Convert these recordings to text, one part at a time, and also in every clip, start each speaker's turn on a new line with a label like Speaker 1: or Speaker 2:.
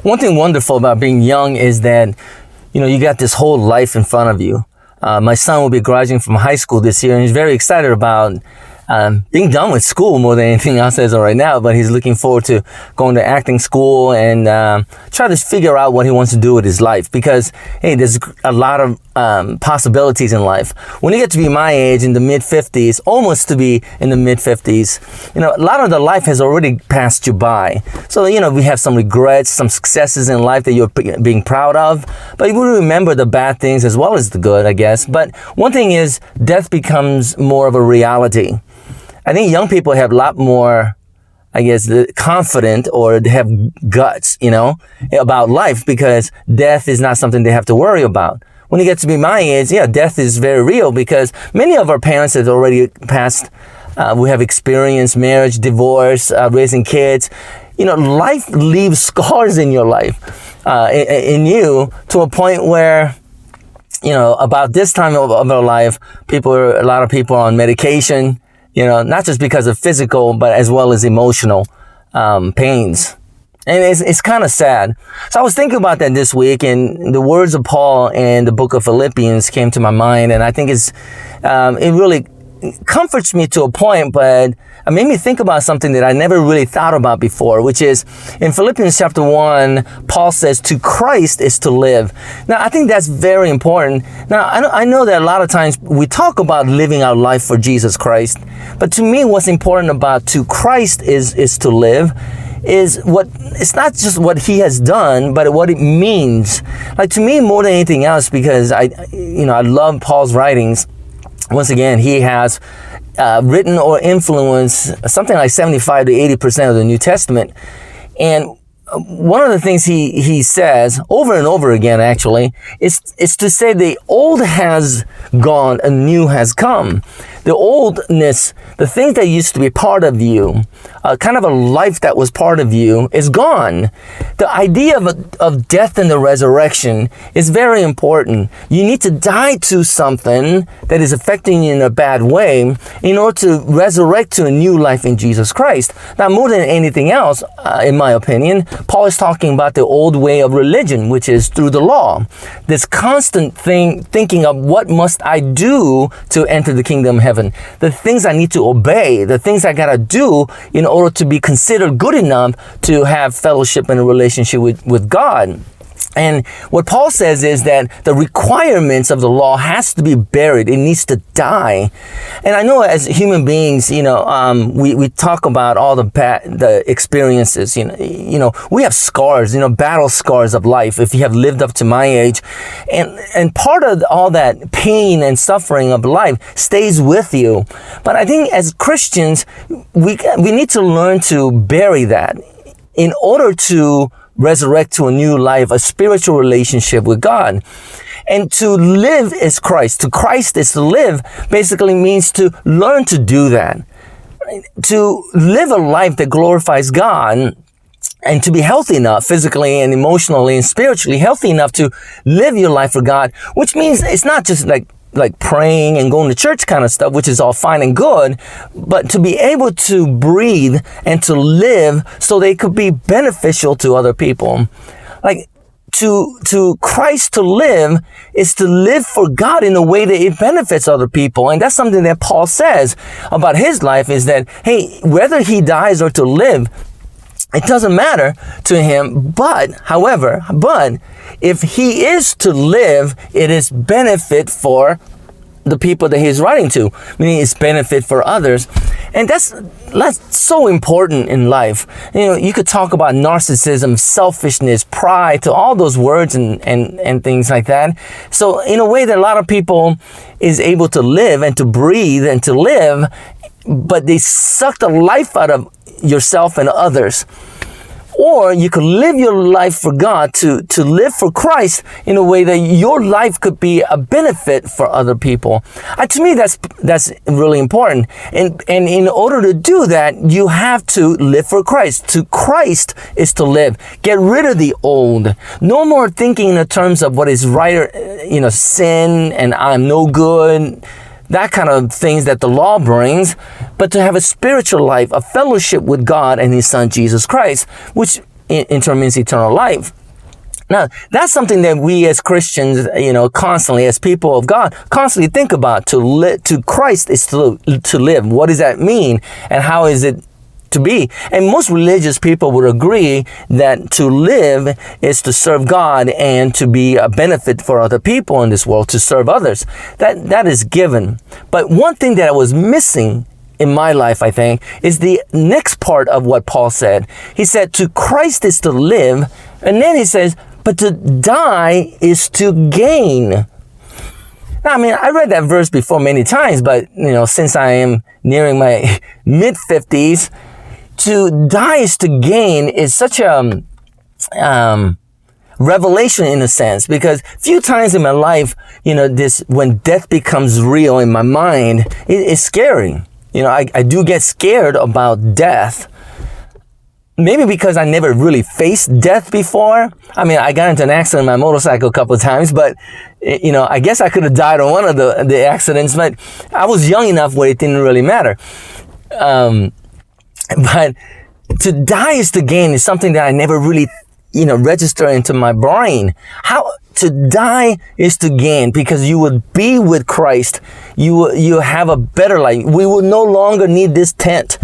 Speaker 1: One thing wonderful about being young is that, you got this whole life in front of you. My son will be graduating from high school this year, and he's very excited about being done with school more than anything else as of right now. But he's looking forward to going to acting school and try to figure out what he wants to do with his life. Because, hey, there's a lot of possibilities in life. When you get to be my age, in the mid-50s, almost to be in the mid-50s, a lot of the life has already passed you by. So, we have some regrets, some successes in life that you're being proud of. But you will remember the bad things as well as the good, I guess. But one thing is, death becomes more of a reality. I think young people have a lot more, confident, or they have guts, about life, because death is not something they have to worry about. When you get to be my age, death is very real, because many of our parents have already passed. We have experienced marriage, divorce, raising kids. Life leaves scars in your life, in you, to a point where, about this time of our life, a lot of people are on medication. Not just because of physical, but as well as emotional pains. And it's kind of sad. So I was thinking about that this week, and the words of Paul in the book of Philippians came to my mind. And I think it really comforts me to a point, but it made me think about something that I never really thought about before, which is in Philippians chapter 1, Paul says, to Christ is to live. Now, I think that's very important. Now, I know that a lot of times we talk about living our life for Jesus Christ, but to me, what's important about to Christ is to live it's not just what he has done, but what it means. Like, to me, more than anything else, because I love Paul's writings. Once again, he has written or influenced something like 75 to 80% of the New Testament. And one of the things he says over and over again, actually, is to say the old has gone and new has come. The oldness, the things that used to be part of you, kind of a life that was part of you, is gone. The idea of death and the resurrection is very important. You need to die to something that is affecting you in a bad way in order to resurrect to a new life in Jesus Christ. Now, more than anything else, in my opinion, Paul is talking about the old way of religion, which is through the law. This constant thinking of what must I do to enter the kingdom of heaven. The things I need to obey, the things I gotta do in order to be considered good enough to have fellowship and a relationship with God. And what Paul says is that the requirements of the law has to be buried. It needs to die. And I know as human beings, we talk about all the experiences, we have scars, battle scars of life if you have lived up to my age. And part of all that pain and suffering of life stays with you. But I think as Christians, we need to learn to bury that in order to resurrect to a new life, a spiritual relationship with God. And to live is Christ. To Christ is to live basically means to learn to do that. To live a life that glorifies God and to be healthy enough, physically and emotionally and spiritually healthy enough to live your life for God, which means it's not just like praying and going to church kind of stuff, which is all fine and good, but to be able to breathe and to live so they could be beneficial to other people. Like, to Christ to live is to live for God in a way that it benefits other people. And that's something that Paul says about his life, is that, hey, whether he dies or to live, it doesn't matter to him, but if he is to live, it is benefit for the people that he's writing to, meaning it's benefit for others. And that's so important in life. You could talk about narcissism, selfishness, pride, to all those words and things like that. So in a way that a lot of people is able to live and to breathe and to live, but they suck the life out of yourself and others. Or you could live your life for God, to live for Christ in a way that your life could be a benefit for other people. To me, that's really important. And in order to do that, you have to live for Christ. To Christ is to live. Get rid of the old. No more thinking in the terms of what is right, sin and I'm no good, that kind of things that the law brings, but to have a spiritual life, a fellowship with God and His Son, Jesus Christ, which in turn means eternal life. Now, that's something that we as Christians, constantly, as people of God, constantly think about. To Christ is to live. What does that mean? And how is it to be? And most religious people would agree that to live is to serve God and to be a benefit for other people in this world, to serve others. That is given. But one thing that I was missing in my life, I think, is the next part of what Paul said. He said, to Christ is to live. And then he says, but to die is to gain. Now, I mean, I read that verse before many times, but, since I am nearing my mid-50s, to die is to gain is such a revelation in a sense, because few times in my life, when death becomes real in my mind, it's scary. I do get scared about death. Maybe because I never really faced death before. I mean, I got into an accident on my motorcycle a couple of times, but, I guess I could have died on one of the accidents, but I was young enough where it didn't really matter. But to die is to gain is something that I never really, register into my brain. How to die is to gain, because you would be with Christ. You have a better life. We will no longer need this tent,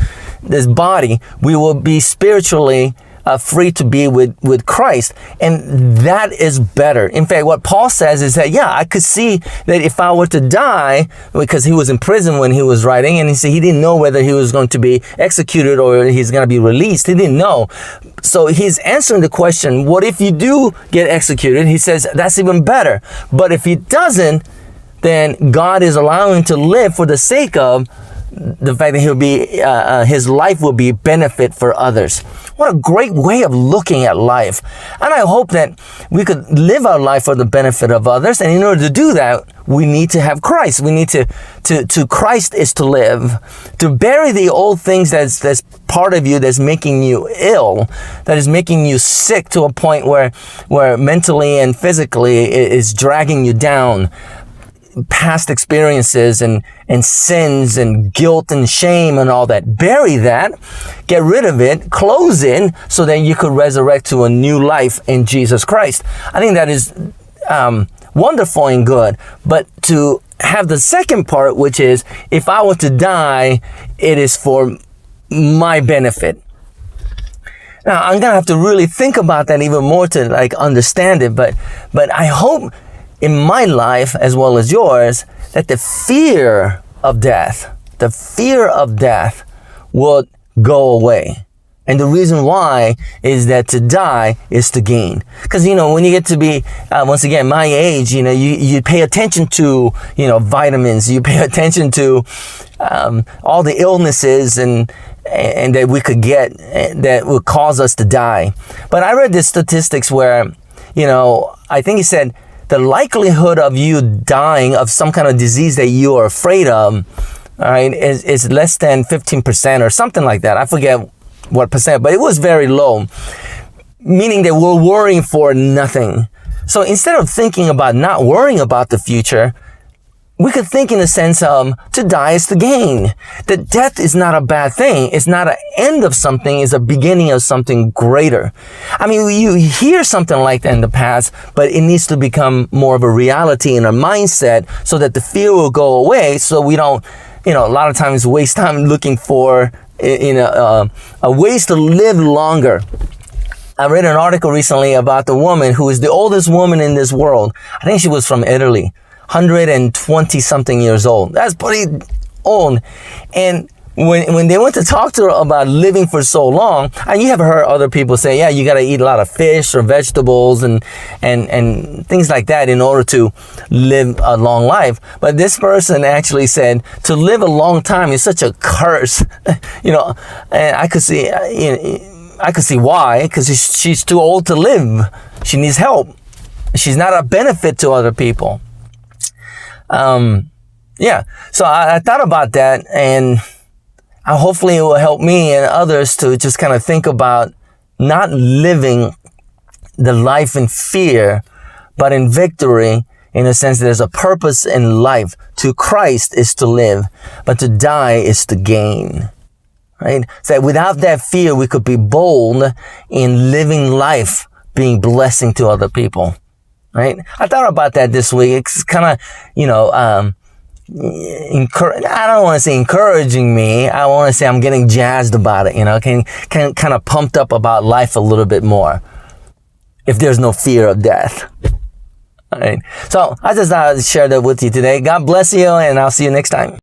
Speaker 1: this body. We will be spiritually free to be with Christ. And that is better. In fact, what Paul says is that, I could see that if I were to die, because he was in prison when he was writing, and he said he didn't know whether he was going to be executed or he's going to be released. He didn't know. So he's answering the question, what if you do get executed? He says, that's even better. But if he doesn't, then God is allowing him to live for the sake of the fact that he'll be, his life will be benefit for others. What a great way of looking at life. And I hope that we could live our life for the benefit of others. And in order to do that, we need to have Christ. We need to Christ is to live, to bury the old things that's part of you, that's making you ill, that is making you sick to a point where mentally and physically it is dragging you down. Past experiences and sins and guilt and shame and all that. Bury that, get rid of it, close in, so that you could resurrect to a new life in Jesus Christ. I think that is wonderful and good. But to have the second part, which is, if I were to die, it is for my benefit. Now, I'm going to have to really think about that even more to understand it. But I hope in my life, as well as yours, that the fear of death will go away. And the reason why is that to die is to gain. Because, when you get to be, once again, my age, you pay attention to, vitamins, you pay attention to all the illnesses and that we could get that would cause us to die. But I read the statistics where, I think he said, the likelihood of you dying of some kind of disease that you are afraid of, all right, is less than 15% or something like that. I forget what percent, but it was very low, meaning that we're worrying for nothing. So instead of thinking about not worrying about the future, we could think in the sense of to die is to gain. That death is not a bad thing. It's not an end of something. It's a beginning of something greater. I mean, you hear something like that in the past, but it needs to become more of a reality in our mindset so that the fear will go away, so we don't, a lot of times waste time looking for, ways to live longer. I read an article recently about the woman who is the oldest woman in this world. I think she was from Italy. 120 something years old. That's pretty old. And when they went to talk to her about living for so long, and you have heard other people say, you got to eat a lot of fish or vegetables and things like that in order to live a long life. But this person actually said to live a long time is such a curse, and I could see, I could see why, because she's too old to live. She needs help. She's not a benefit to other people. So I thought about that, and hopefully it will help me and others to just kind of think about not living the life in fear, but in victory, in a sense there's a purpose in life. To Christ is to live, but to die is to gain. right? So without that fear, we could be bold in living life, being blessing to other people, right? I thought about that this week. It's kind of, I don't want to say encouraging me. I want to say I'm getting jazzed about it, kind of pumped up about life a little bit more if there's no fear of death. All right. So I just thought I'd share that with you today. God bless you, and I'll see you next time.